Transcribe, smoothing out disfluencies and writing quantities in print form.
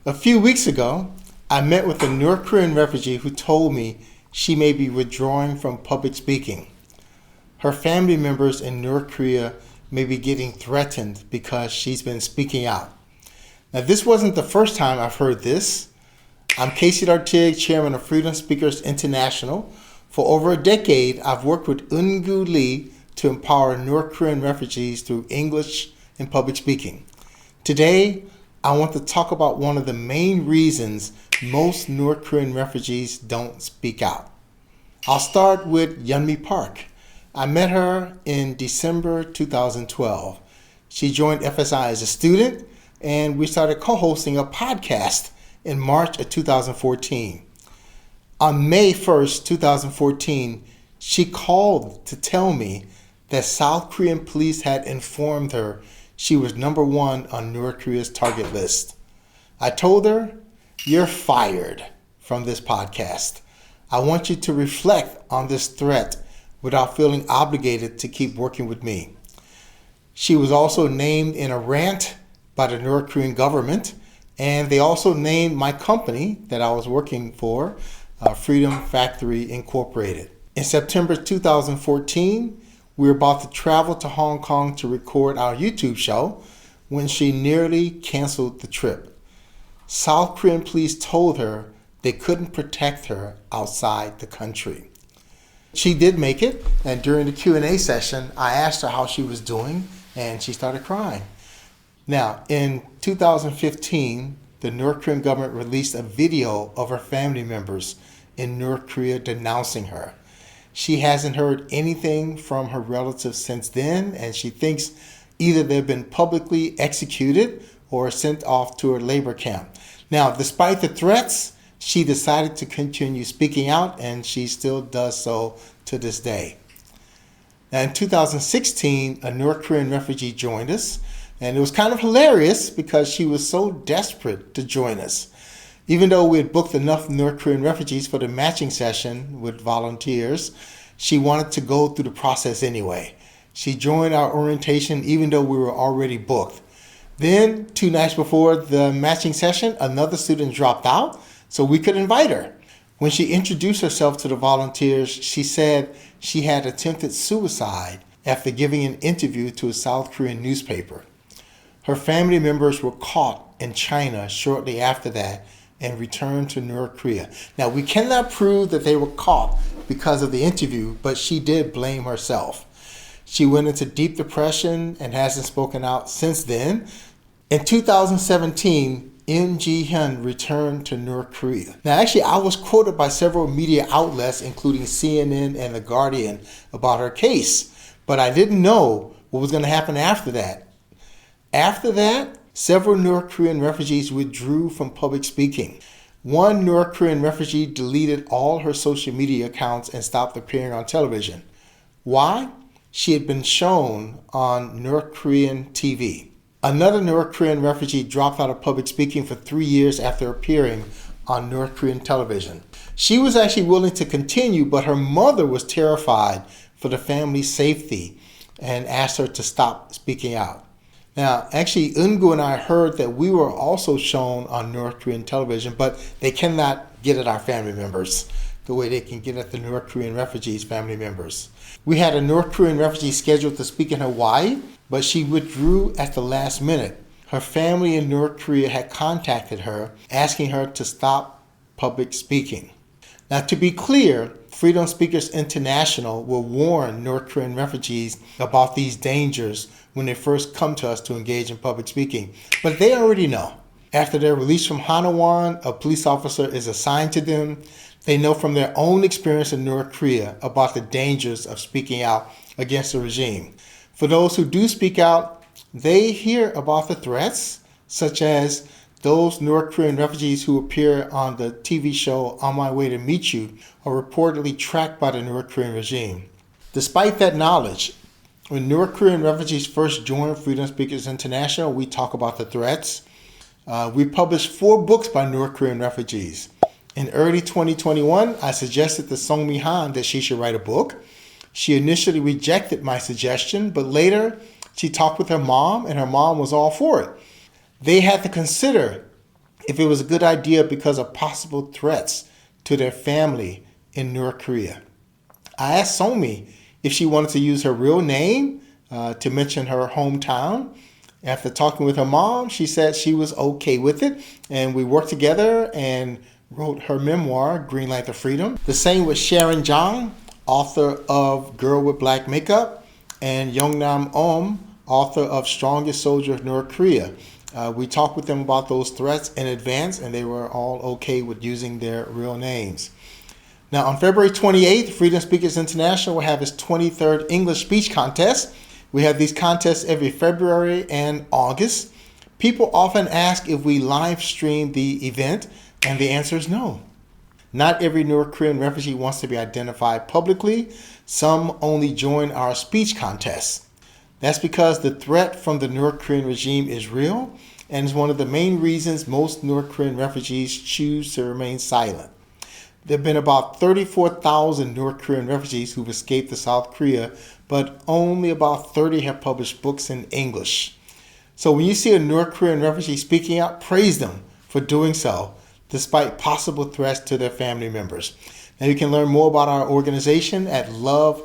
A few weeks ago, I met with a North Korean refugee who told me she may be withdrawing from public speaking. Her family members in North Korea may be getting threatened because she's been speaking out. Now, this wasn't the first time I've heard this. I'm Casey Lartigue, chairman of Freedom Speakers International. For over a decade, I've worked with Eun-gu Lee to empower North Korean refugees through English and public speaking. Today, I want to talk about one of the main reasons most North Korean refugees don't speak out. I'll start with Yeonmi Park. I met her in December 2012. She joined FSI as a student, and we started co-hosting a podcast in March of 2014. On May 1st, 2014, she called to tell me that South Korean police had informed her she was number one on North Korea's target list. I told her, "You're fired from this podcast. I want you to reflect on this threat without feeling obligated to keep working with me." She was also named in a rant by the North Korean government, and they also named my company that I was working for, Freedom Factory Incorporated. In September 2014, we were about to travel to Hong Kong to record our YouTube show when she nearly canceled the trip. South Korean police told her they couldn't protect her outside the country. She did make it, and during the Q&A session, I asked her how she was doing, and she started crying. Now, in 2015, the North Korean government released a video of her family members in North Korea denouncing her. She hasn't heard anything from her relatives since then, and she thinks either they've been publicly executed or sent off to a labor camp. Now, despite the threats, she decided to continue speaking out, and she still does so to this day. Now, in 2016, a North Korean refugee joined us, and it was kind of hilarious because she was so desperate to join us. Even though we had booked enough North Korean refugees for the matching session with volunteers, she wanted to go through the process anyway. She joined our orientation even though we were already booked. Then, 2 nights before the matching session, another student dropped out, so we could invite her. When she introduced herself to the volunteers, she said she had attempted suicide after giving an interview to a South Korean newspaper. Her family members were caught in China shortly after that and returned to North Korea. Now, we cannot prove that they were caught because of the interview, but she did blame herself. She went into deep depression and hasn't spoken out since then. In 2017, Im Ji-hyun returned to North Korea. Now, actually, I was quoted by several media outlets, including CNN and The Guardian, about her case, but I didn't know what was going to happen after that. After that, several North Korean refugees withdrew from public speaking. One North Korean refugee deleted all her social media accounts and stopped appearing on television. Why? She had been shown on North Korean TV. Another North Korean refugee dropped out of public speaking for 3 years after appearing on North Korean television. She was actually willing to continue, but her mother was terrified for the family's safety and asked her to stop speaking out. Now, actually, Eun-gu and I heard that we were also shown on North Korean television, but they cannot get at our family members the way they can get at the North Korean refugees' family members. We had a North Korean refugee scheduled to speak in Hawaii, but she withdrew at the last minute. Her family in North Korea had contacted her, asking her to stop public speaking. Now, to be clear, Freedom Speakers International will warn North Korean refugees about these dangers when they first come to us to engage in public speaking. But they already know. After they're released from Hanwha, a police officer is assigned to them. They know from their own experience in North Korea about the dangers of speaking out against the regime. For those who do speak out, they hear about the threats, such as those North Korean refugees who appear on the TV show On My Way to Meet You are reportedly tracked by the North Korean regime. Despite that knowledge, when North Korean refugees first joined Freedom Speakers International, we talk about the threats. We published 4 books by North Korean refugees. In early 2021, I suggested to Song-mi Han that she should write a book. She initially rejected my suggestion, but later she talked with her mom, and her mom was all for it. They had to consider if it was a good idea because of possible threats to their family in North Korea. I asked Seomi if she wanted to use her real name to mention her hometown. After talking with her mom, she said she was okay with it, and we worked together and wrote her memoir, Green Light to Freedom. The same with Sharon Jang, author of Girl with Black Makeup, and Yeonmi Park, author of Strongest Soldier of North Korea. We talked with them about those threats in advance, and they were all okay with using their real names. Now, on February 28th, Freedom Speakers International will have its 23rd English Speech Contest. We have these contests every February and August. People often ask if we live stream the event, and the answer is no. Not every North Korean refugee wants to be identified publicly. Some only join our speech contests. That's because the threat from the North Korean regime is real, and is one of the main reasons most North Korean refugees choose to remain silent. There have been about 34,000 North Korean refugees who've escaped to South Korea, but only about 30 have published books in English. So when you see a North Korean refugee speaking out, praise them for doing so, despite possible threats to their family members. Now you can learn more about our organization at lovefsi.org.